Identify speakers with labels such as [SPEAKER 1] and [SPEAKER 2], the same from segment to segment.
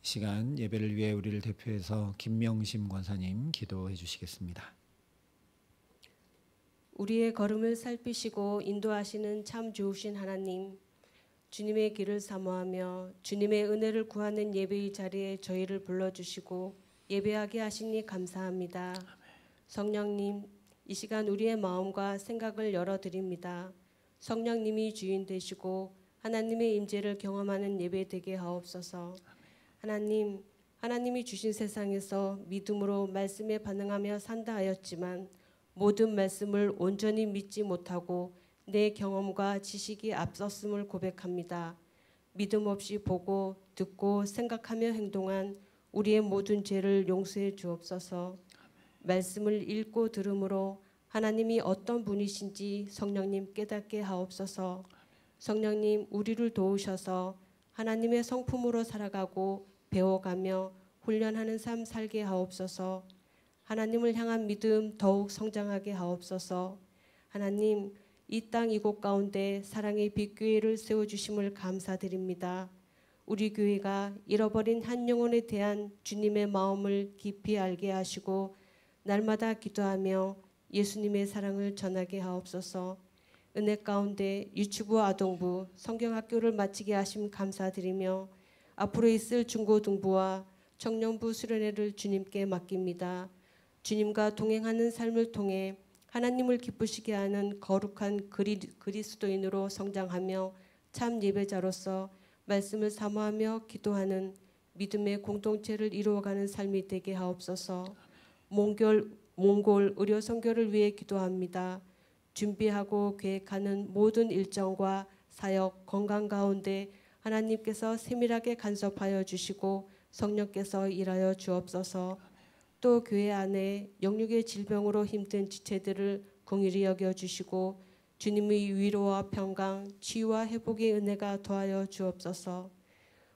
[SPEAKER 1] 시간 예배를 위해 우리를 대표해서 김명심 권사님 기도해 주시겠습니다.
[SPEAKER 2] 우리의 걸음을 살피시고 인도하시는 참 좋으신 하나님, 주님의 길을 사모하며 주님의 은혜를 구하는 예배의 자리에 저희를 불러주시고 예배하게 하시니 감사합니다. 성령님, 이 시간 우리의 마음과 생각을 열어드립니다. 성령님이 주인 되시고 하나님의 임재를 경험하는 예배 되게 하옵소서. 하나님이 주신 세상에서 믿음으로 말씀에 반응하며 산다 하였지만 모든 말씀을 온전히 믿지 못하고 내 경험과 지식이 앞섰음을 고백합니다. 믿음 없이 보고 듣고 생각하며 행동한 우리의 모든 죄를 용서해 주옵소서. 말씀을 읽고 들음으로 하나님이 어떤 분이신지 성령님 깨닫게 하옵소서. 성령님 우리를 도우셔서 하나님의 성품으로 살아가고 배워가며 훈련하는 삶 살게 하옵소서. 하나님을 향한 믿음 더욱 성장하게 하옵소서. 하나님, 이 땅 이곳 가운데 사랑의 빛교회를 세워주심을 감사드립니다. 우리 교회가 잃어버린 한 영혼에 대한 주님의 마음을 깊이 알게 하시고 날마다 기도하며 예수님의 사랑을 전하게 하옵소서. 은혜 가운데 유치부 아동부 성경학교를 마치게 하심 감사드리며 앞으로 있을 중고등부와 청년부 수련회를 주님께 맡깁니다. 주님과 동행하는 삶을 통해 하나님을 기쁘시게 하는 거룩한 그리스도인으로 성장하며 참 예배자로서 말씀을 사모하며 기도하는 믿음의 공동체를 이루어가는 삶이 되게 하옵소서. 몽골 의료 선교를 위해 기도합니다. 준비하고 계획하는 모든 일정과 사역, 건강 가운데 하나님께서 세밀하게 간섭하여 주시고 성령께서 일하여 주옵소서. 또 교회 안에 영육의 질병으로 힘든 지체들을 긍휼히 여겨 주시고 주님의 위로와 평강, 치유와 회복의 은혜가 더하여 주옵소서.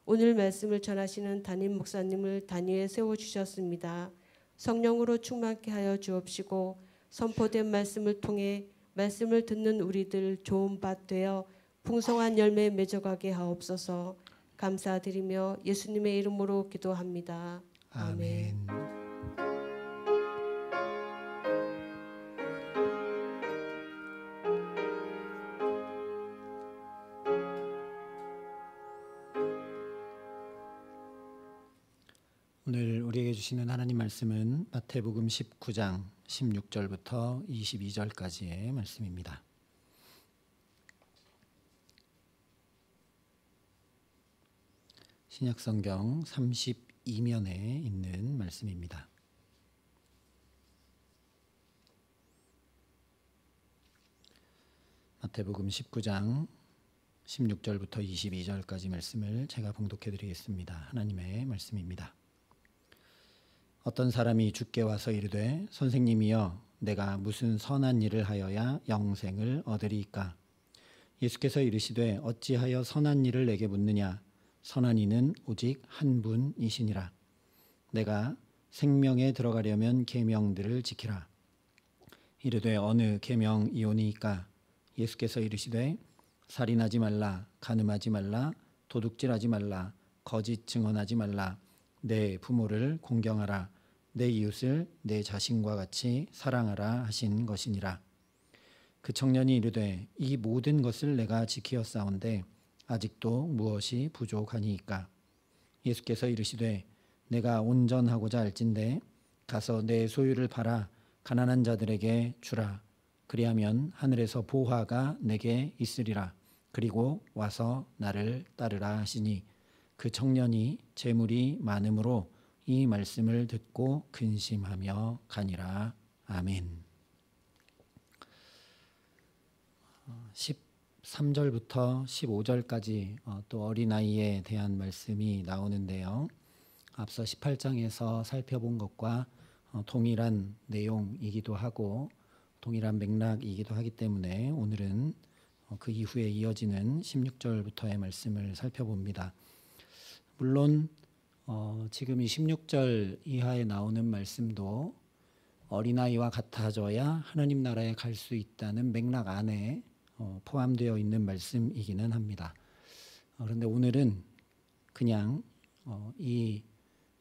[SPEAKER 2] 오늘 말씀을 전하시는 담임 목사님을 단위에 세워주셨습니다. 성령으로 충만케 하여 주옵시고 선포된 말씀을 통해 말씀을 듣는 우리들 좋은 밭 되어 풍성한 열매 맺어가게 하옵소서. 감사드리며 예수님의 이름으로 기도합니다. 아멘.
[SPEAKER 1] 오늘 우리에게 주시는 하나님 말씀은 마태복음 19장 16절부터 22절까지의 말씀입니다. 신약성경 32면에 있는 말씀입니다. 마태복음 19장 16절부터 22절까지 말씀을 제가 봉독해 드리겠습니다. 하나님의 말씀입니다. 어떤 사람이 주께 와서 이르되 선생님이여 내가 무슨 선한 일을 하여야 영생을 얻으리이까? 예수께서 이르시되 어찌하여 선한 일을 내게 묻느냐? 선한 이는 오직 한 분이시니라. 내가 생명에 들어가려면 계명들을 지키라. 이르되 어느 계명이오니이까? 예수께서 이르시되 살인하지 말라, 간음하지 말라, 도둑질하지 말라, 거짓 증언하지 말라, 내 부모를 공경하라, 내 이웃을 내 자신과 같이 사랑하라 하신 것이니라. 그 청년이 이르되 이 모든 것을 내가 지키었사온데 아직도 무엇이 부족하니이까? 예수께서 이르시되 내가 온전하고자 할진대 가서 내 소유를 팔아 가난한 자들에게 주라. 그리하면 하늘에서 보화가 내게 있으리라. 그리고 와서 나를 따르라 하시니 그 청년이 재물이 많음으로 이 말씀을 듣고 근심하며 가니라. 아멘. 13절부터 15절까지 또 어린아이에 대한 말씀이 나오는데요. 앞서 18장에서 살펴본 것과 동일한 내용이기도 하고 동일한 맥락이기도 하기 때문에 오늘은 그 이후에 이어지는 16절부터의 말씀을 살펴봅니다. 물론 지금 이 16절 이하에 나오는 말씀도 어린아이와 같아져야 하나님 나라에 갈 수 있다는 맥락 안에 포함되어 있는 말씀이기는 합니다. 그런데 오늘은 그냥 이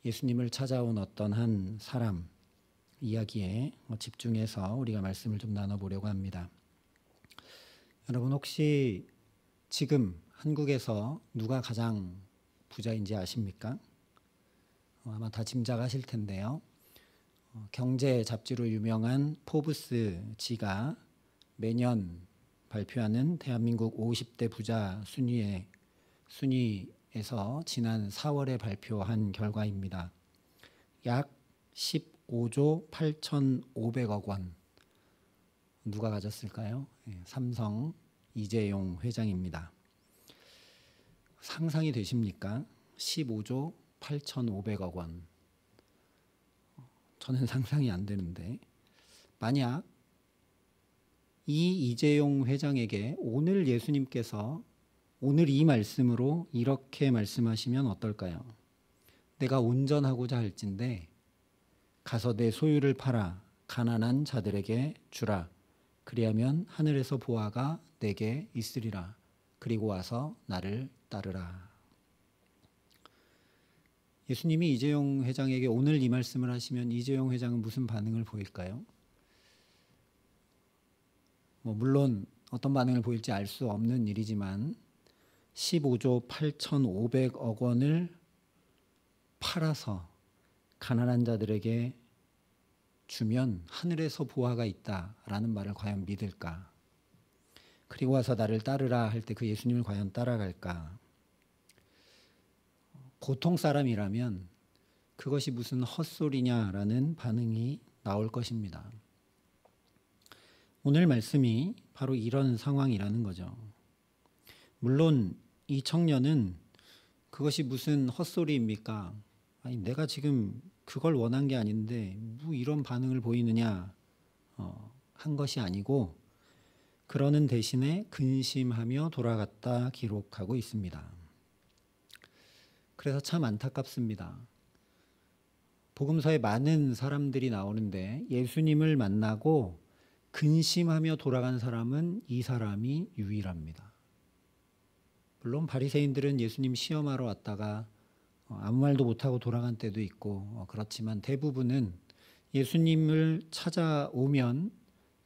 [SPEAKER 1] 예수님을 찾아온 어떤 한 사람 이야기에 집중해서 우리가 말씀을 좀 나눠보려고 합니다. 여러분 혹시 지금 한국에서 누가 가장 부자인지 아십니까? 아마 다 짐작하실 텐데요. 경제 잡지로 유명한 포브스지가 매년 발표하는 대한민국 50대 부자 순위에서 지난 4월에 발표한 결과입니다. 약 15조 8,500억 원. 누가 가졌을까요? 삼성 이재용 회장입니다. 상상이 되십니까? 15조 8,500억 원. 저는 상상이 안 되는데, 만약 이 이재용 회장에게 오늘 예수님께서 오늘 이 말씀으로 이렇게 말씀하시면 어떨까요? 내가 온전하고자 할진대 가서 내 소유를 팔아 가난한 자들에게 주라. 그리하면 하늘에서 보화가 내게 있으리라. 그리고 와서 나를 따르라. 예수님이 이재용 회장에게 오늘 이 말씀을 하시면 이재용 회장은 무슨 반응을 보일까요? 물론 어떤 반응을 보일지 알 수 없는 일이지만 15조 8,500억 원을 팔아서 가난한 자들에게 주면 하늘에서 보화가 있다라는 말을 과연 믿을까? 그리고 와서 나를 따르라 할 때 그 예수님을 과연 따라갈까? 보통 사람이라면 그것이 무슨 헛소리냐라는 반응이 나올 것입니다. 오늘 말씀이 바로 이런 상황이라는 거죠. 물론 이 청년은 그것이 무슨 헛소리입니까? 아니, 내가 지금 그걸 원한 게 아닌데 뭐 이런 반응을 보이느냐 한 것이 아니고 그러는 대신에 근심하며 돌아갔다 기록하고 있습니다. 그래서 참 안타깝습니다. 복음서에 많은 사람들이 나오는데 예수님을 만나고 근심하며 돌아간 사람은 이 사람이 유일합니다. 물론 바리새인들은 예수님 시험하러 왔다가 아무 말도 못하고 돌아간 때도 있고 그렇지만 대부분은 예수님을 찾아오면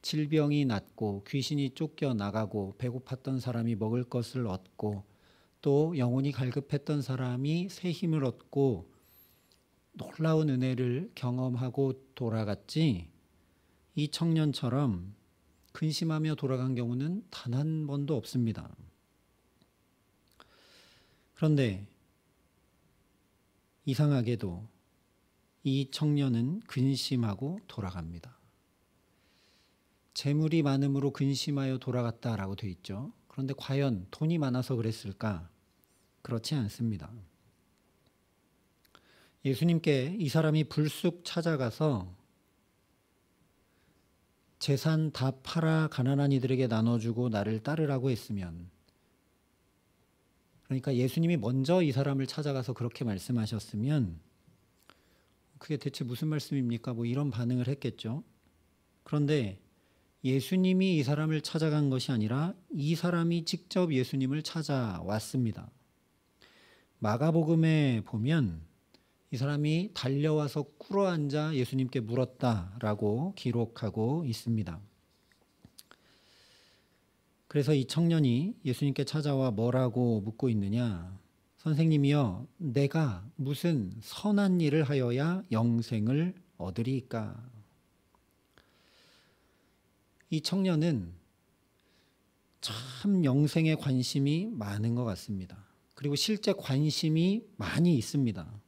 [SPEAKER 1] 질병이 낫고 귀신이 쫓겨나가고 배고팠던 사람이 먹을 것을 얻고 또 영혼이 갈급했던 사람이 새 힘을 얻고 놀라운 은혜를 경험하고 돌아갔지, 이 청년처럼 근심하며 돌아간 경우는 단 한 번도 없습니다. 그런데 이상하게도 이 청년은 근심하고 돌아갑니다. 재물이 많음으로 근심하여 돌아갔다라고 되어 있죠. 그런데 과연 돈이 많아서 그랬을까? 그렇지 않습니다. 예수님께 이 사람이 불쑥 찾아가서 재산 다 팔아 가난한 이들에게 나눠주고 나를 따르라고 했으면, 그러니까 예수님이 먼저 이 사람을 찾아가서 그렇게 말씀하셨으면 그게 대체 무슨 말씀입니까? 뭐 이런 반응을 했겠죠. 그런데 예수님이 이 사람을 찾아간 것이 아니라 이 사람이 직접 예수님을 찾아왔습니다. 마가복음에 보면 이 사람이 달려와서 꿇어앉아 예수님께 물었다라고 기록하고 있습니다. 그래서 이 청년이 예수님께 찾아와 뭐라고 묻고 있느냐? 선생님이여, 내가 무슨 선한 일을 하여야 영생을 얻으리까? 이 청년은 참 영생에 관심이 많은 것 같습니다. 그리고 실제 관심이 많이 있습니다.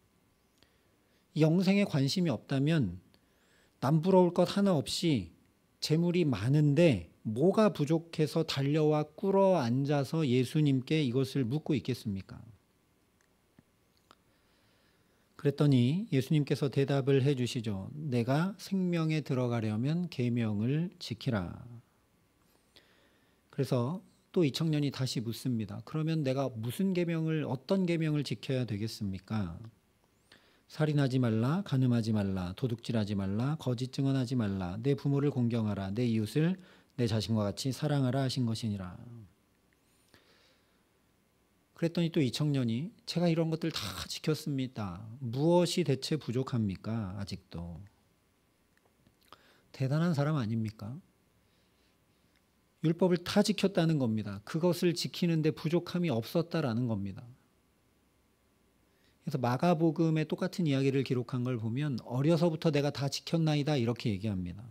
[SPEAKER 1] 영생에 관심이 없다면 남부러울 것 하나 없이 재물이 많은데 뭐가 부족해서 달려와 꿇어 앉아서 예수님께 이것을 묻고 있겠습니까? 그랬더니 예수님께서 대답을 해주시죠. 내가 생명에 들어가려면 계명을 지키라. 그래서 또 이 청년이 다시 묻습니다. 그러면 내가 무슨 계명을, 어떤 계명을 지켜야 되겠습니까? 살인하지 말라, 간음하지 말라, 도둑질하지 말라, 거짓 증언하지 말라, 내 부모를 공경하라, 내 이웃을 내 자신과 같이 사랑하라 하신 것이니라. 그랬더니 또 이 청년이 제가 이런 것들 다 지켰습니다. 무엇이 대체 부족합니까? 아직도. 대단한 사람 아닙니까? 율법을 다 지켰다는 겁니다. 그것을 지키는데 부족함이 없었다라는 겁니다. 그래서 마가복음에 똑같은 이야기를 기록한 걸 보면 어려서부터 내가 다 지켰나이다 이렇게 얘기합니다.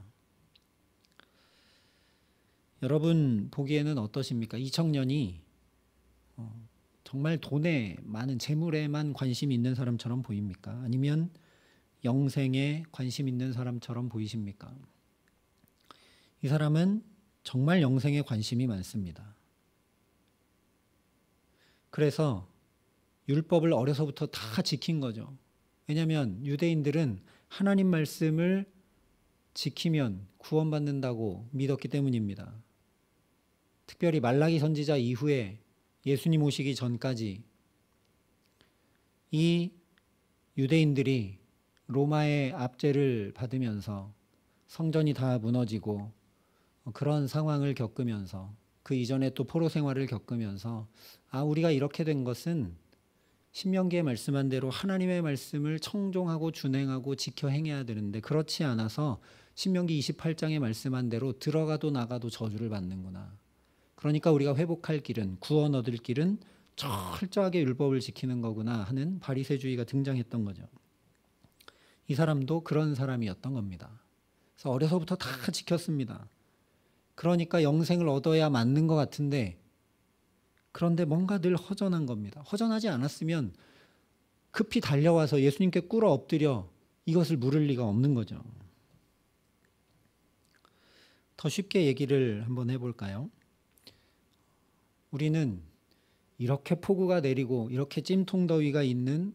[SPEAKER 1] 여러분 보기에는 어떠십니까? 이 청년이 정말 돈에 많은 재물에만 관심이 있는 사람처럼 보입니까? 아니면 영생에 관심 있는 사람처럼 보이십니까? 이 사람은 정말 영생에 관심이 많습니다. 그래서 율법을 어려서부터 다 지킨 거죠. 왜냐하면 유대인들은 하나님 말씀을 지키면 구원받는다고 믿었기 때문입니다. 특별히 말라기 선지자 이후에 예수님 오시기 전까지 이 유대인들이 로마의 압제를 받으면서 성전이 다 무너지고 그런 상황을 겪으면서 그 이전에 또 포로 생활을 겪으면서 우리가 이렇게 된 것은 신명기에 말씀한 대로 하나님의 말씀을 청종하고 준행하고 지켜 행해야 되는데 그렇지 않아서 신명기 28장에 말씀한 대로 들어가도 나가도 저주를 받는구나. 그러니까 우리가 회복할 길은 구원 얻을 길은 철저하게 율법을 지키는 거구나 하는 바리새주의가 등장했던 거죠. 이 사람도 그런 사람이었던 겁니다. 그래서 어려서부터 다 지켰습니다. 그러니까 영생을 얻어야 맞는 것 같은데 그런데 뭔가 늘 허전한 겁니다. 허전하지 않았으면 급히 달려와서 예수님께 꿇어 엎드려 이것을 물을 리가 없는 거죠. 더 쉽게 얘기를 한번 해볼까요? 우리는 이렇게 폭우가 내리고 이렇게 찜통더위가 있는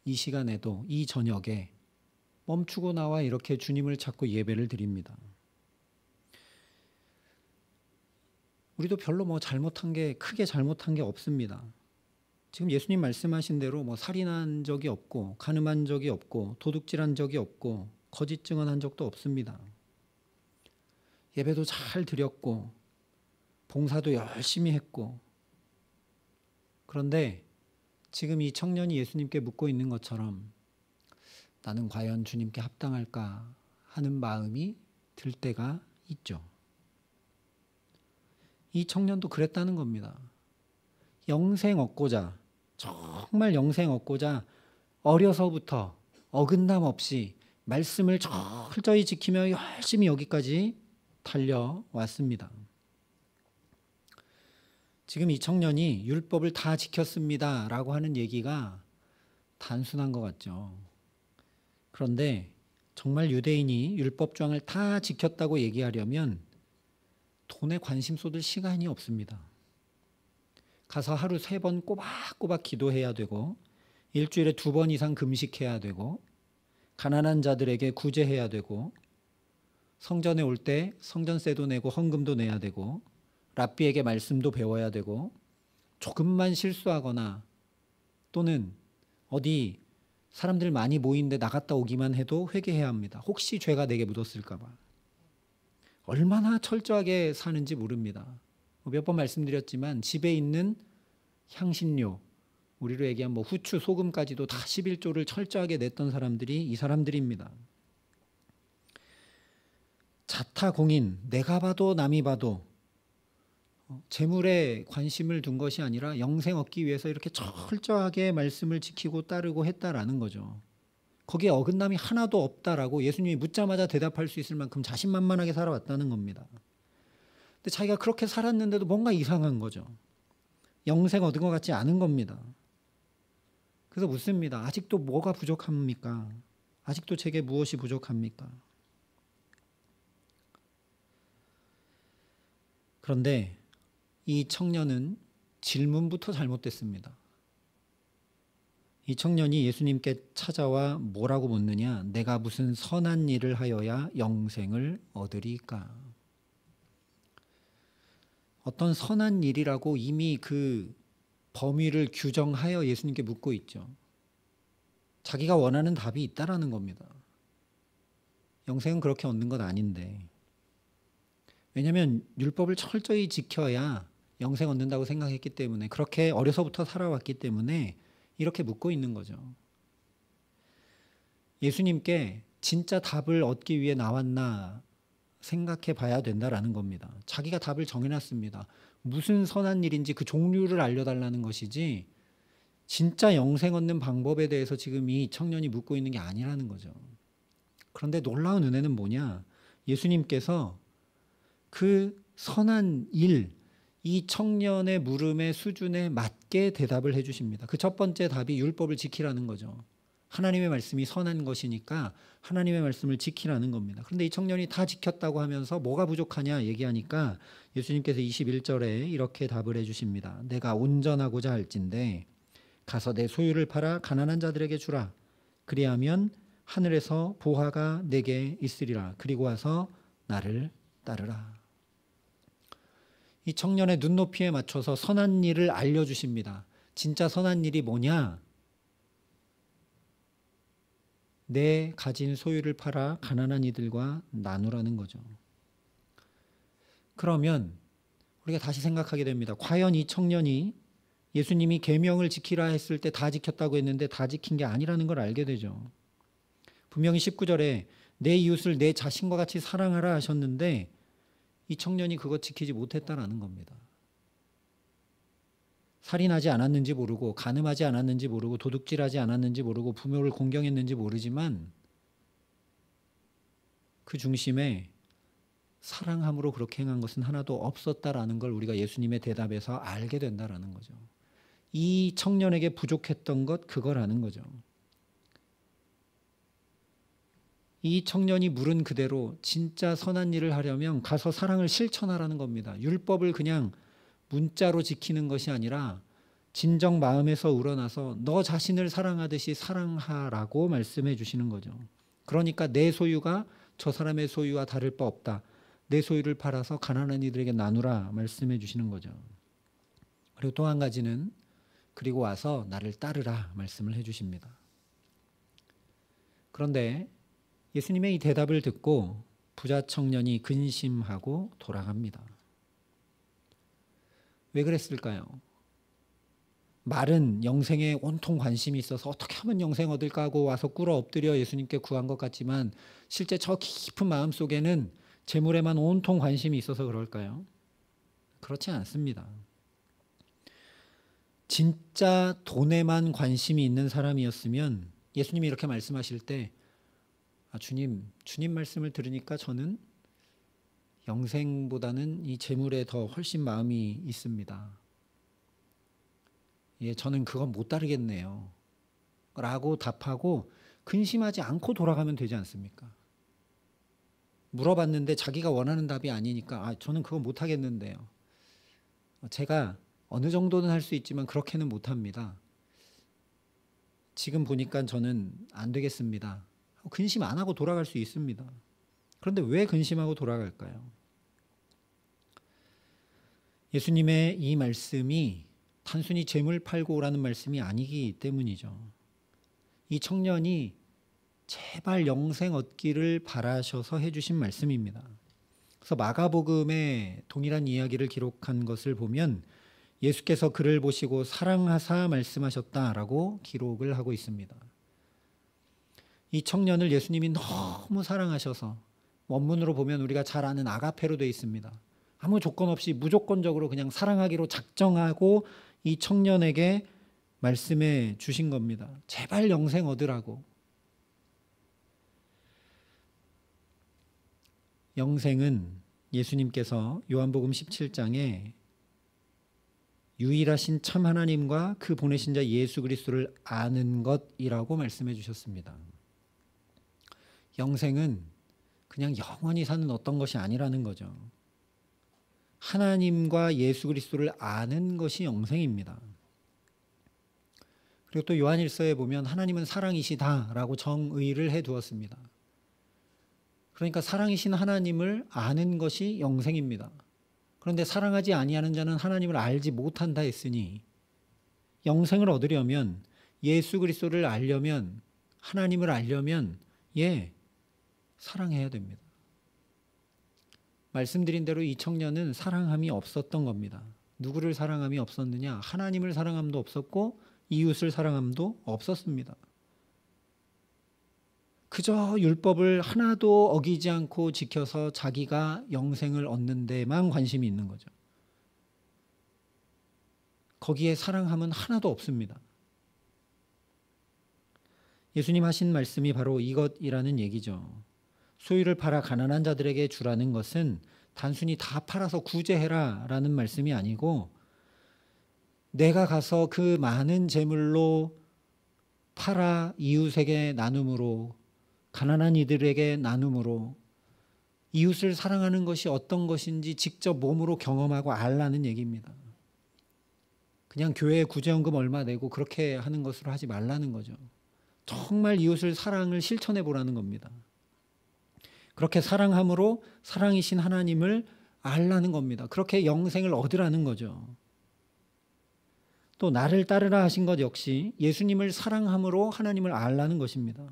[SPEAKER 1] 이 시간에도 이 저녁에 멈추고 나와 이렇게 주님을 찾고 예배를 드립니다. 우리도 별로 크게 잘못한 게 없습니다. 지금 예수님 말씀하신 대로 살인한 적이 없고 간음한 적이 없고 도둑질한 적이 없고 거짓 증언한 적도 없습니다. 예배도 잘 드렸고 봉사도 열심히 했고 그런데 지금 이 청년이 예수님께 묻고 있는 것처럼 나는 과연 주님께 합당할까 하는 마음이 들 때가 있죠. 이 청년도 그랬다는 겁니다. 영생 얻고자 정말 영생 얻고자 어려서부터 어긋남 없이 말씀을 철저히 지키며 열심히 여기까지 달려왔습니다. 지금 이 청년이 율법을 다 지켰습니다 라고 하는 얘기가 단순한 것 같죠. 그런데 정말 유대인이 율법조항을 다 지켰다고 얘기하려면 돈에 관심 쏟을 시간이 없습니다. 가서 하루 3번 꼬박꼬박 기도해야 되고 일주일에 2번 이상 금식해야 되고 가난한 자들에게 구제해야 되고 성전에 올 때 성전세도 내고 헌금도 내야 되고 랍비에게 말씀도 배워야 되고 조금만 실수하거나 또는 어디 사람들 많이 모이는데 나갔다 오기만 해도 회개해야 합니다. 혹시 죄가 내게 묻었을까 봐. 얼마나 철저하게 사는지 모릅니다. 몇 번 말씀드렸지만 집에 있는 향신료, 우리로 얘기하면 후추, 소금까지도 다 11조를 철저하게 냈던 사람들이 이 사람들입니다. 자타공인, 내가 봐도 남이 봐도 재물에 관심을 둔 것이 아니라 영생 얻기 위해서 이렇게 철저하게 말씀을 지키고 따르고 했다라는 거죠. 거기에 어긋남이 하나도 없다라고 예수님이 묻자마자 대답할 수 있을 만큼 자신만만하게 살아왔다는 겁니다. 근데 자기가 그렇게 살았는데도 뭔가 이상한 거죠. 영생 얻은 것 같지 않은 겁니다. 그래서 묻습니다. 아직도 뭐가 부족합니까? 아직도 제게 무엇이 부족합니까? 그런데 이 청년은 질문부터 잘못됐습니다. 이 청년이 예수님께 찾아와 뭐라고 묻느냐? 내가 무슨 선한 일을 하여야 영생을 얻으리까? 어떤 선한 일이라고 이미 그 범위를 규정하여 예수님께 묻고 있죠. 자기가 원하는 답이 있다라는 겁니다. 영생은 그렇게 얻는 것 아닌데. 왜냐하면 율법을 철저히 지켜야 영생 얻는다고 생각했기 때문에, 그렇게 어려서부터 살아왔기 때문에 이렇게 묻고 있는 거죠. 예수님께 진짜 답을 얻기 위해 나왔나 생각해 봐야 된다라는 겁니다. 자기가 답을 정해놨습니다. 무슨 선한 일인지 그 종류를 알려달라는 것이지 진짜 영생 얻는 방법에 대해서 지금 이 청년이 묻고 있는 게 아니라는 거죠. 그런데 놀라운 은혜는 뭐냐? 예수님께서 그 선한 일, 이 청년의 물음의 수준에 맞게 대답을 해주십니다. 그 첫 번째 답이 율법을 지키라는 거죠. 하나님의 말씀이 선한 것이니까 하나님의 말씀을 지키라는 겁니다. 그런데 이 청년이 다 지켰다고 하면서 뭐가 부족하냐 얘기하니까 예수님께서 21절에 이렇게 답을 해주십니다. 내가 온전하고자 할진대 가서 내 소유를 팔아 가난한 자들에게 주라. 그리하면 하늘에서 보화가 내게 있으리라. 그리고 와서 나를 따르라. 이 청년의 눈높이에 맞춰서 선한 일을 알려주십니다. 진짜 선한 일이 뭐냐? 내 가진 소유를 팔아 가난한 이들과 나누라는 거죠. 그러면 우리가 다시 생각하게 됩니다. 과연 이 청년이 예수님이 계명을 지키라 했을 때 다 지켰다고 했는데 다 지킨 게 아니라는 걸 알게 되죠. 분명히 19절에 내 이웃을 내 자신과 같이 사랑하라 하셨는데 이 청년이 그것 지키지 못했다라는 겁니다. 살인하지 않았는지 모르고 간음하지 않았는지 모르고 도둑질하지 않았는지 모르고 부모를 공경했는지 모르지만 그 중심에 사랑함으로 그렇게 행한 것은 하나도 없었다라는 걸 우리가 예수님의 대답에서 알게 된다라는 거죠. 이 청년에게 부족했던 것 그거라는 거죠. 이 청년이 물은 그대로 진짜 선한 일을 하려면 가서 사랑을 실천하라는 겁니다. 율법을 그냥 문자로 지키는 것이 아니라 진정 마음에서 우러나서 너 자신을 사랑하듯이 사랑하라고 말씀해 주시는 거죠. 그러니까 내 소유가 저 사람의 소유와 다를 바 없다. 내 소유를 팔아서 가난한 이들에게 나누라 말씀해 주시는 거죠. 그리고 또 한 가지는 그리고 와서 나를 따르라 말씀을 해 주십니다. 그런데 예수님의 이 대답을 듣고 부자 청년이 근심하고 돌아갑니다. 왜 그랬을까요? 말은 영생에 온통 관심이 있어서 어떻게 하면 영생 얻을까 하고 와서 꿇어 엎드려 예수님께 구한 것 같지만 실제 저 깊은 마음 속에는 재물에만 온통 관심이 있어서 그럴까요? 그렇지 않습니다. 진짜 돈에만 관심이 있는 사람이었으면 예수님이 이렇게 말씀하실 때 주님 말씀을 들으니까 저는 영생보다는 이 재물에 더 훨씬 마음이 있습니다. 예, 저는 그건 못 따르겠네요. 라고 답하고 근심하지 않고 돌아가면 되지 않습니까? 물어봤는데 자기가 원하는 답이 아니니까 저는 그건 못 하겠는데요. 제가 어느 정도는 할 수 있지만 그렇게는 못 합니다. 지금 보니까 저는 안 되겠습니다. 근심 안 하고 돌아갈 수 있습니다. 그런데 왜 근심하고 돌아갈까요? 예수님의 이 말씀이 단순히 재물 팔고 오라는 말씀이 아니기 때문이죠. 이 청년이 제발 영생 얻기를 바라셔서 해주신 말씀입니다. 그래서 마가복음에 동일한 이야기를 기록한 것을 보면 예수께서 그를 보시고 사랑하사 말씀하셨다라고 기록을 하고 있습니다. 이 청년을 예수님이 너무 사랑하셔서 원문으로 보면 우리가 잘 아는 아가페로 되어 있습니다. 아무 조건 없이 무조건적으로 그냥 사랑하기로 작정하고 이 청년에게 말씀해 주신 겁니다. 제발 영생 얻으라고. 영생은 예수님께서 요한복음 17장에 유일하신 참 하나님과 그 보내신 자 예수 그리스도를 아는 것이라고 말씀해 주셨습니다. 영생은 그냥 영원히 사는 어떤 것이 아니라는 거죠. 하나님과 예수 그리스도를 아는 것이 영생입니다. 그리고 또 요한일서에 보면 하나님은 사랑이시다라고 정의를 해두었습니다. 그러니까 사랑이신 하나님을 아는 것이 영생입니다. 그런데 사랑하지 아니하는 자는 하나님을 알지 못한다 했으니 영생을 얻으려면 예수 그리스도를 알려면 하나님을 알려면 사랑해야 됩니다. 말씀드린 대로 이 청년은 사랑함이 없었던 겁니다. 누구를 사랑함이 없었느냐? 하나님을 사랑함도 없었고 이웃을 사랑함도 없었습니다. 그저 율법을 하나도 어기지 않고 지켜서 자기가 영생을 얻는 데만 관심이 있는 거죠. 거기에 사랑함은 하나도 없습니다. 예수님 하신 말씀이 바로 이것이라는 얘기죠. 소유를 팔아 가난한 자들에게 주라는 것은 단순히 다 팔아서 구제해라 라는 말씀이 아니고, 내가 가서 그 많은 재물로 팔아 이웃에게 나눔으로, 가난한 이들에게 나눔으로 이웃을 사랑하는 것이 어떤 것인지 직접 몸으로 경험하고 알라는 얘기입니다. 그냥 교회에 구제연금 얼마 내고 그렇게 하는 것으로 하지 말라는 거죠. 정말 이웃을 사랑을 실천해 보라는 겁니다. 그렇게 사랑함으로 사랑이신 하나님을 알라는 겁니다. 그렇게 영생을 얻으라는 거죠. 또 나를 따르라 하신 것 역시 예수님을 사랑함으로 하나님을 알라는 것입니다.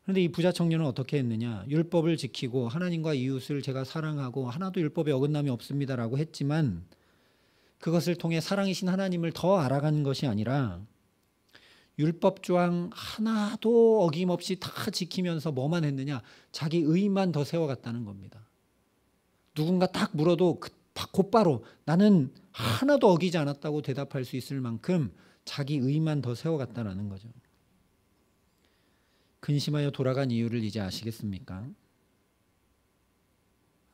[SPEAKER 1] 그런데 이 부자 청년은 어떻게 했느냐? 율법을 지키고 하나님과 이웃을 제가 사랑하고 하나도 율법에 어긋남이 없습니다라고 했지만, 그것을 통해 사랑이신 하나님을 더 알아가는 것이 아니라 율법 조항 하나도 어김없이 다 지키면서 뭐만 했느냐? 자기 의만 더 세워갔다는 겁니다. 누군가 딱 물어도 곧바로 나는 하나도 어기지 않았다고 대답할 수 있을 만큼 자기 의만 더 세워갔다는 거죠. 근심하여 돌아간 이유를 이제 아시겠습니까?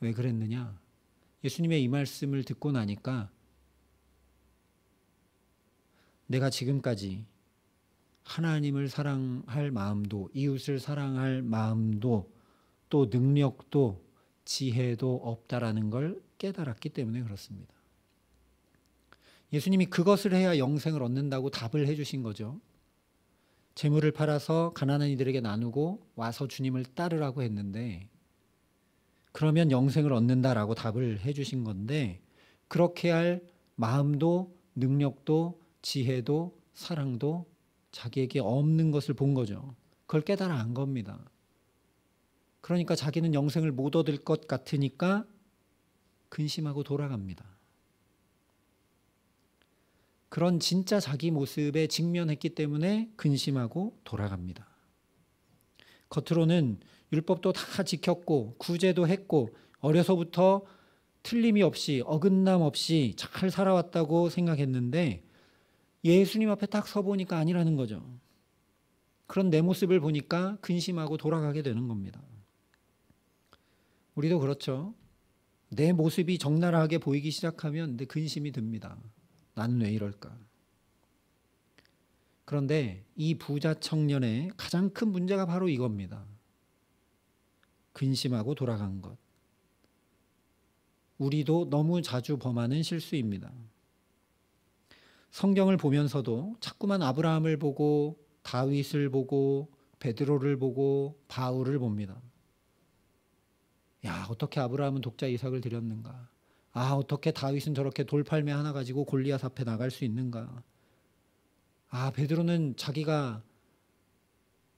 [SPEAKER 1] 왜 그랬느냐? 예수님의 이 말씀을 듣고 나니까 내가 지금까지 하나님을 사랑할 마음도, 이웃을 사랑할 마음도, 또 능력도, 지혜도 없다라는 걸 깨달았기 때문에 그렇습니다. 예수님이 그것을 해야 영생을 얻는다고 답을 해주신 거죠. 재물을 팔아서 가난한 이들에게 나누고 와서 주님을 따르라고 했는데, 그러면 영생을 얻는다라고 답을 해주신 건데, 그렇게 할 마음도 능력도 지혜도 사랑도 자기에게 없는 것을 본 거죠. 그걸 깨달아 안 겁니다. 그러니까 자기는 영생을 못 얻을 것 같으니까 근심하고 돌아갑니다. 그런 진짜 자기 모습에 직면했기 때문에 근심하고 돌아갑니다. 겉으로는 율법도 다 지켰고 구제도 했고 어려서부터 틀림이 없이 어긋남 없이 잘 살아왔다고 생각했는데, 예수님 앞에 딱 서보니까 아니라는 거죠. 그런 내 모습을 보니까 근심하고 돌아가게 되는 겁니다. 우리도 그렇죠. 내 모습이 적나라하게 보이기 시작하면 내 근심이 듭니다. 나는 왜 이럴까? 그런데 이 부자 청년의 가장 큰 문제가 바로 이겁니다. 근심하고 돌아간 것. 우리도 너무 자주 범하는 실수입니다. 성경을 보면서도 자꾸만 아브라함을 보고 다윗을 보고 베드로를 보고 바울을 봅니다. 야, 어떻게 아브라함은 독자 이삭을 드렸는가? 아, 어떻게 다윗은 저렇게 돌팔매 하나 가지고 골리앗 앞에 나갈 수 있는가? 아, 베드로는 자기가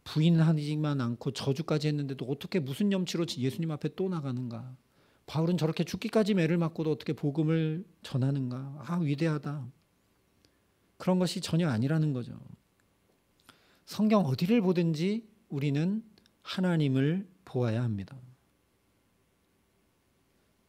[SPEAKER 1] 부인하지만 않고 저주까지 했는데도 어떻게 무슨 염치로 예수님 앞에 또 나가는가? 바울은 저렇게 죽기까지 매를 맞고도 어떻게 복음을 전하는가? 아, 위대하다. 그런 것이 전혀 아니라는 거죠. 성경 어디를 보든지 우리는 하나님을 보아야 합니다.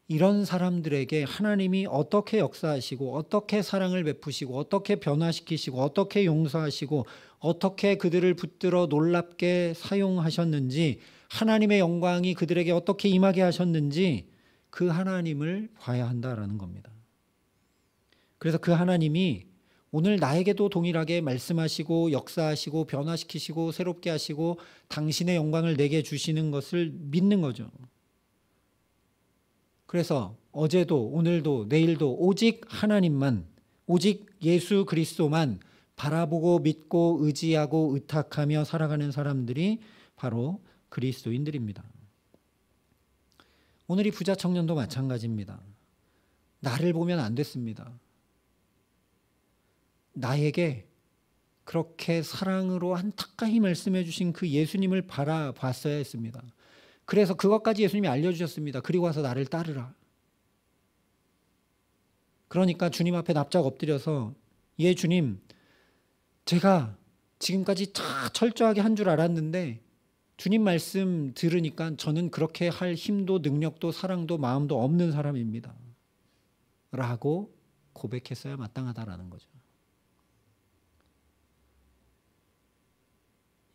[SPEAKER 1] 이런 사람들에게 하나님이 어떻게 역사하시고 어떻게 사랑을 베푸시고 어떻게 변화시키시고 어떻게 용서하시고 어떻게 그들을 붙들어 놀랍게 사용하셨는지, 하나님의 영광이 그들에게 어떻게 임하게 하셨는지 그 하나님을 봐야 한다라는 겁니다. 그래서 그 하나님이 오늘 나에게도 동일하게 말씀하시고 역사하시고 변화시키시고 새롭게 하시고 당신의 영광을 내게 주시는 것을 믿는 거죠. 그래서 어제도 오늘도 내일도 오직 하나님만, 오직 예수 그리스도만 바라보고 믿고 의지하고 의탁하며 살아가는 사람들이 바로 그리스도인들입니다. 오늘 이 부자 청년도 마찬가지입니다. 나를 보면 안 됐습니다. 나에게 그렇게 사랑으로 안타까이 말씀해 주신 그 예수님을 바라봤어야 했습니다. 그래서 그것까지 예수님이 알려주셨습니다. 그리고 와서 나를 따르라. 그러니까 주님 앞에 납작 엎드려서 예 주님, 제가 지금까지 다 철저하게 한 줄 알았는데 주님 말씀 들으니까 저는 그렇게 할 힘도 능력도 사랑도 마음도 없는 사람입니다 라고 고백했어야 마땅하다라는 거죠.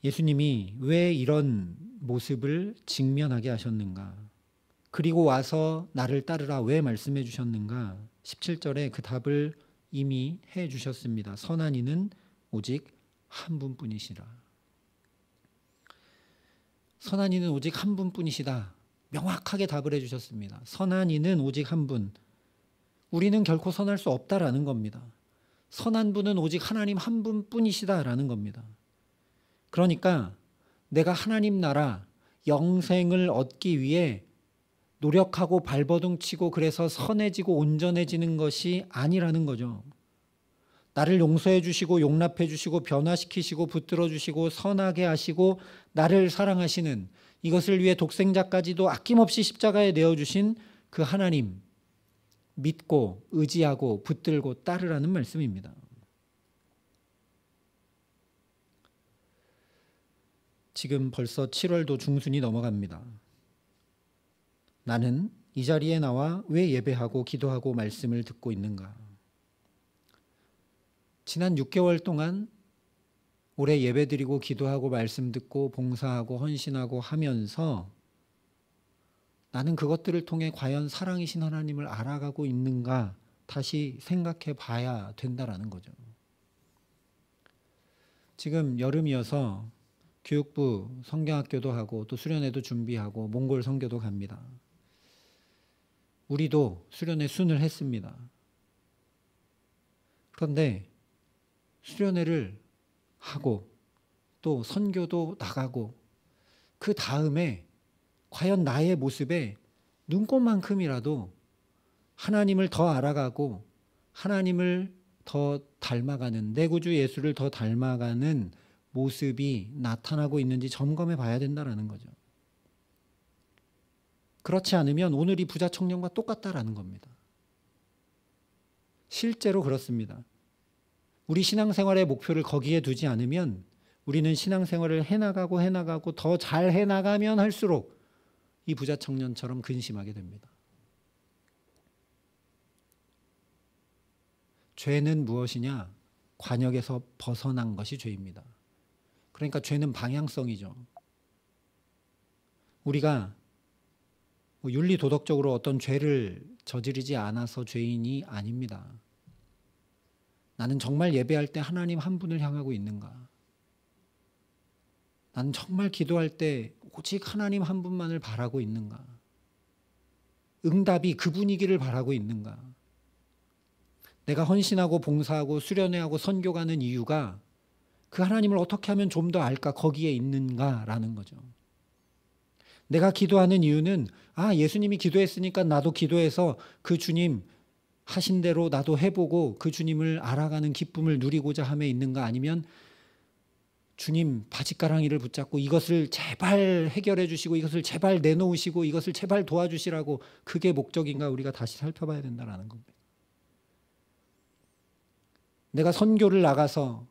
[SPEAKER 1] 예수님이 왜 이런 모습을 직면하게 하셨는가? 그리고 와서 나를 따르라 왜 말씀해 주셨는가? 17절에 그 답을 이미 해 주셨습니다. 선한 이는 오직 한 분뿐이시라. 선한 이는 오직 한 분뿐이시다. 명확하게 답을 해 주셨습니다. 선한 이는 오직 한 분. 우리는 결코 선할 수 없다라는 겁니다. 선한 분은 오직 하나님 한 분뿐이시다라는 겁니다. 그러니까 내가 하나님 나라 영생을 얻기 위해 노력하고 발버둥 치고 그래서 선해지고 온전해지는 것이 아니라는 거죠. 나를 용서해 주시고 용납해 주시고 변화시키시고 붙들어 주시고 선하게 하시고 나를 사랑하시는, 이것을 위해 독생자까지도 아낌없이 십자가에 내어주신 그 하나님 믿고 의지하고 붙들고 따르라는 말씀입니다. 지금 벌써 7월도 중순이 넘어갑니다. 나는 이 자리에 나와 왜 예배하고 기도하고 말씀을 듣고 있는가? 지난 6개월 동안 올해 예배드리고 기도하고 말씀 듣고 봉사하고 헌신하고 하면서 나는 그것들을 통해 과연 사랑이신 하나님을 알아가고 있는가 다시 생각해 봐야 된다라는 거죠. 지금 여름이어서 교육부 성경학교도 하고 또 수련회도 준비하고 몽골 선교도 갑니다. 우리도 수련회 순을 했습니다. 그런데 수련회를 하고 또 선교도 나가고 그 다음에 과연 나의 모습에 눈꽃만큼이라도 하나님을 더 알아가고 하나님을 더 닮아가는, 내 구주 예수를 더 닮아가는 모습이 나타나고 있는지 점검해 봐야 된다는 거죠. 그렇지 않으면 오늘 이 부자 청년과 똑같다라는 겁니다. 실제로 그렇습니다. 우리 신앙생활의 목표를 거기에 두지 않으면 우리는 신앙생활을 해나가고 더 잘 해나가면 할수록 이 부자 청년처럼 근심하게 됩니다. 죄는 무엇이냐? 관역에서 벗어난 것이 죄입니다. 그러니까 죄는 방향성이죠. 우리가 윤리 도덕적으로 어떤 죄를 저지르지 않아서 죄인이 아닙니다. 나는 정말 예배할 때 하나님 한 분을 향하고 있는가? 나는 정말 기도할 때 오직 하나님 한 분만을 바라고 있는가? 응답이 그분이기를 바라고 있는가? 내가 헌신하고 봉사하고 수련회하고 선교 가는 이유가 그 하나님을 어떻게 하면 좀 더 알까? 거기에 있는가라는 거죠. 내가 기도하는 이유는 예수님이 기도했으니까 나도 기도해서 그 주님 하신 대로 나도 해보고 그 주님을 알아가는 기쁨을 누리고자 함에 있는가? 아니면 주님 바짓가랑이를 붙잡고 이것을 제발 해결해 주시고 이것을 제발 내놓으시고 이것을 제발 도와주시라고 그게 목적인가? 우리가 다시 살펴봐야 된다는 겁니다. 내가 선교를 나가서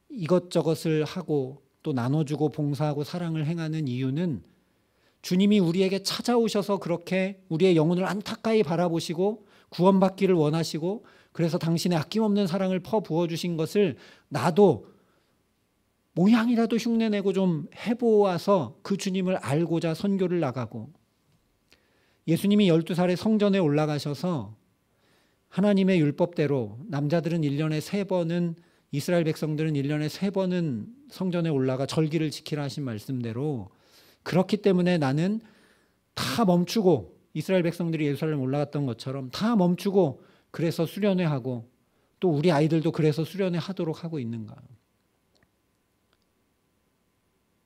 [SPEAKER 1] 이것저것을 하고 또 나눠주고 봉사하고 사랑을 행하는 이유는 주님이 우리에게 찾아오셔서 그렇게 우리의 영혼을 안타까이 바라보시고 구원받기를 원하시고 그래서 당신의 아낌없는 사랑을 퍼부어주신 것을 나도 모양이라도 흉내내고 좀 해보아서 그 주님을 알고자 선교를 나가고, 예수님이 12살에 성전에 올라가셔서 하나님의 율법대로 남자들은 1년에 3번은, 이스라엘 백성들은 1년에 3번은 성전에 올라가 절기를 지키라 하신 말씀대로, 그렇기 때문에 나는 다 멈추고, 이스라엘 백성들이 예루살렘 올라갔던 것처럼 다 멈추고 그래서 수련회하고 또 우리 아이들도 그래서 수련회 하도록 하고 있는가?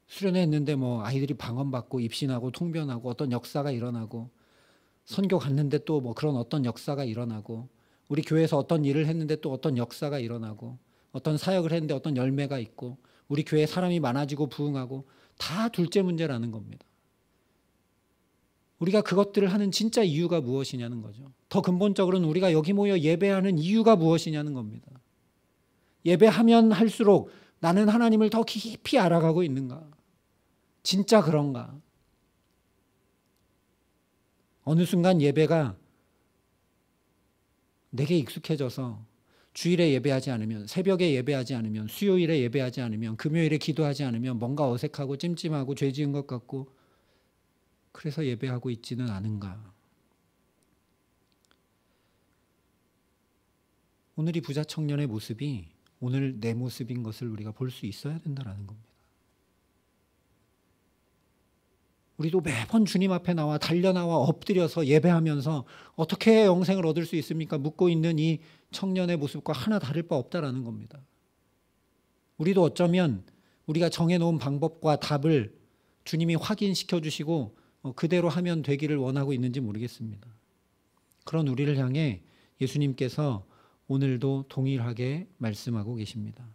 [SPEAKER 1] 수련회 했는데 아이들이 방언받고 입신하고 통변하고 어떤 역사가 일어나고, 선교 갔는데 또 그런 어떤 역사가 일어나고, 우리 교회에서 어떤 일을 했는데 또 어떤 역사가 일어나고, 어떤 사역을 했는데 어떤 열매가 있고, 우리 교회에 사람이 많아지고 부흥하고, 다 둘째 문제라는 겁니다. 우리가 그것들을 하는 진짜 이유가 무엇이냐는 거죠. 더 근본적으로는 우리가 여기 모여 예배하는 이유가 무엇이냐는 겁니다. 예배하면 할수록 나는 하나님을 더 깊이 알아가고 있는가? 진짜 그런가? 어느 순간 예배가 내게 익숙해져서 주일에 예배하지 않으면, 새벽에 예배하지 않으면, 수요일에 예배하지 않으면, 금요일에 기도하지 않으면 뭔가 어색하고 찜찜하고 죄 지은 것 같고, 그래서 예배하고 있지는 않은가? 오늘 이 부자 청년의 모습이 오늘 내 모습인 것을 우리가 볼 수 있어야 된다는 겁니다. 우리도 매번 주님 앞에 나와 달려나와 엎드려서 예배하면서 어떻게 영생을 얻을 수 있습니까? 묻고 있는 이 청년의 모습과 하나 다를 바 없다라는 겁니다. 우리도 어쩌면 우리가 정해놓은 방법과 답을 주님이 확인시켜 주시고 그대로 하면 되기를 원하고 있는지 모르겠습니다. 그런 우리를 향해 예수님께서 오늘도 동일하게 말씀하고 계십니다.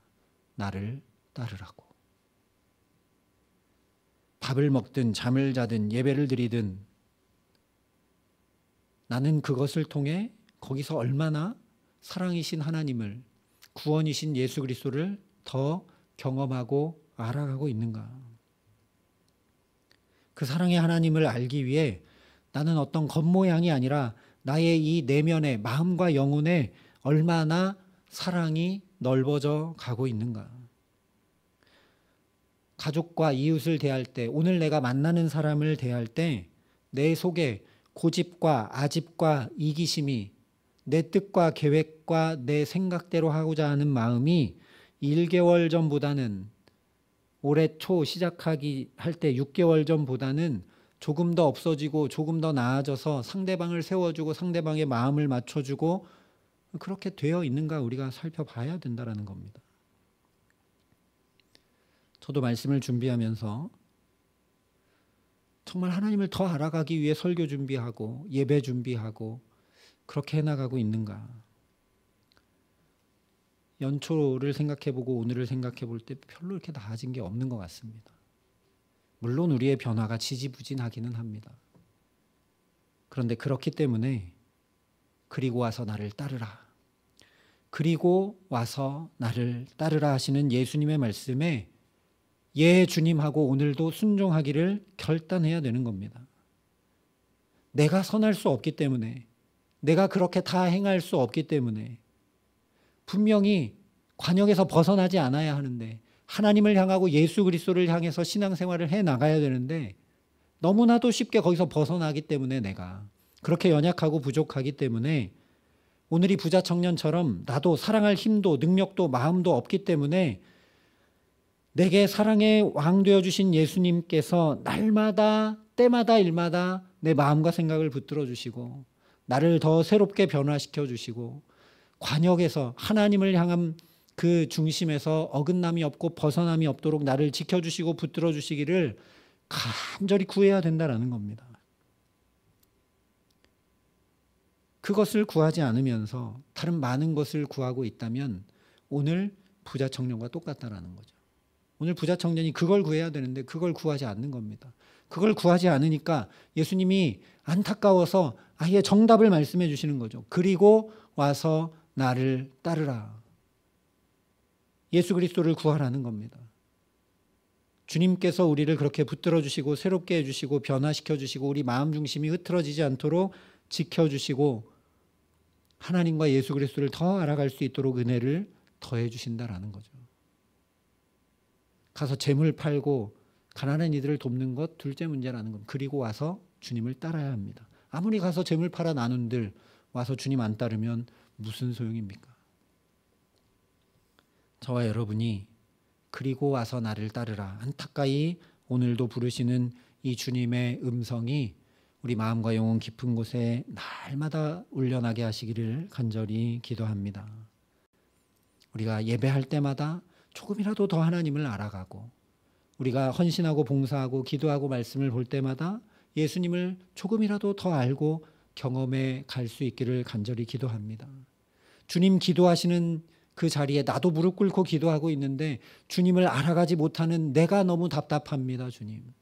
[SPEAKER 1] 나를 따르라고. 밥을 먹든 잠을 자든 예배를 드리든 나는 그것을 통해 거기서 얼마나 사랑이신 하나님을, 구원이신 예수 그리스도를 더 경험하고 알아가고 있는가. 그 사랑의 하나님을 알기 위해 나는 어떤 겉모양이 아니라 나의 이 내면의 마음과 영혼에 얼마나 사랑이 넓어져 가고 있는가. 가족과 이웃을 대할 때, 오늘 내가 만나는 사람을 대할 때 내 속에 고집과 아집과 이기심이, 내 뜻과 계획과 내 생각대로 하고자 하는 마음이 1개월 전보다는, 올해 초 시작하기 할 때 6개월 전보다는 조금 더 없어지고 조금 더 나아져서 상대방을 세워주고 상대방의 마음을 맞춰주고 그렇게 되어 있는가 우리가 살펴봐야 된다는 겁니다. 저도 말씀을 준비하면서 정말 하나님을 더 알아가기 위해 설교 준비하고 예배 준비하고 그렇게 해나가고 있는가. 연초를 생각해보고 오늘을 생각해볼 때 별로 이렇게 나아진 게 없는 것 같습니다. 물론 우리의 변화가 지지부진하기는 합니다. 그런데 그렇기 때문에 그리고 와서 나를 따르라. 그리고 와서 나를 따르라 하시는 예수님의 말씀에 예 주님하고 오늘도 순종하기를 결단해야 되는 겁니다. 내가 선할 수 없기 때문에, 내가 그렇게 다 행할 수 없기 때문에 분명히 관역에서 벗어나지 않아야 하는데, 하나님을 향하고 예수 그리스도를 향해서 신앙생활을 해나가야 되는데 너무나도 쉽게 거기서 벗어나기 때문에, 내가 그렇게 연약하고 부족하기 때문에 오늘 이 부자 청년처럼 나도 사랑할 힘도 능력도 마음도 없기 때문에 내게 사랑의 왕 되어주신 예수님께서 날마다 때마다 일마다 내 마음과 생각을 붙들어 주시고 나를 더 새롭게 변화시켜 주시고 관역에서 하나님을 향한 그 중심에서 어긋남이 없고 벗어남이 없도록 나를 지켜주시고 붙들어 주시기를 간절히 구해야 된다는 겁니다. 그것을 구하지 않으면서 다른 많은 것을 구하고 있다면 오늘 부자 청년과 똑같다는 거죠. 오늘 부자 청년이 그걸 구해야 되는데 그걸 구하지 않는 겁니다. 그걸 구하지 않으니까 예수님이 안타까워서 아예 정답을 말씀해 주시는 거죠. 그리고 와서 나를 따르라. 예수 그리스도를 구하라는 겁니다. 주님께서 우리를 그렇게 붙들어 주시고 새롭게 해주시고 변화시켜 주시고 우리 마음 중심이 흐트러지지 않도록 지켜주시고 하나님과 예수 그리스도를 더 알아갈 수 있도록 은혜를 더해 주신다라는 거죠. 가서 재물 팔고 가난한 이들을 돕는 것 둘째 문제라는 것. 그리고 와서 주님을 따라야 합니다. 아무리 가서 재물 팔아 나눈들 와서 주님 안 따르면 무슨 소용입니까? 저와 여러분이 그리고 와서 나를 따르라 안타까이 오늘도 부르시는 이 주님의 음성이 우리 마음과 영혼 깊은 곳에 날마다 울려나게 하시기를 간절히 기도합니다. 우리가 예배할 때마다 조금이라도 더 하나님을 알아가고 우리가 헌신하고 봉사하고 기도하고 말씀을 볼 때마다 예수님을 조금이라도 더 알고 경험해 갈 수 있기를 간절히 기도합니다. 주님 기도하시는 그 자리에 나도 무릎 꿇고 기도하고 있는데 주님을 알아가지 못하는 내가 너무 답답합니다. 주님.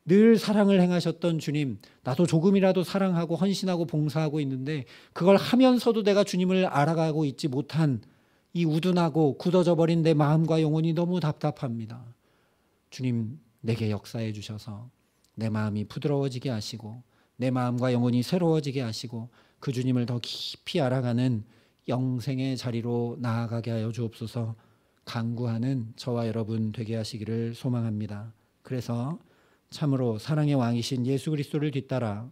[SPEAKER 1] 늘 사랑을 행하셨던 주님, 나도 조금이라도 사랑하고 헌신하고 봉사하고 있는데 그걸 하면서도 내가 주님을 알아가고 있지 못한 이 우둔하고 굳어져 버린 내 마음과 영혼이 너무 답답합니다. 주님, 내게 역사해 주셔서 내 마음이 부드러워지게 하시고 내 마음과 영혼이 새로워지게 하시고 그 주님을 더 깊이 알아가는 영생의 자리로 나아가게 하여 주옵소서. 간구하는 저와 여러분 되게 하시기를 소망합니다. 그래서 참으로 사랑의 왕이신 예수 그리스도를 뒤따라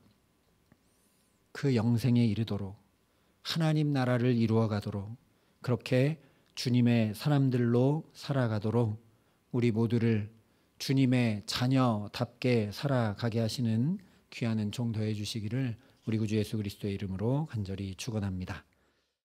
[SPEAKER 1] 그 영생에 이르도록 하나님 나라를 이루어가도록 그렇게 주님의 사람들로 살아가도록 우리 모두를 주님의 자녀답게 살아가게 하시는 귀한 은총 더해 주시기를 우리 구주 예수 그리스도의 이름으로 간절히 축원합니다.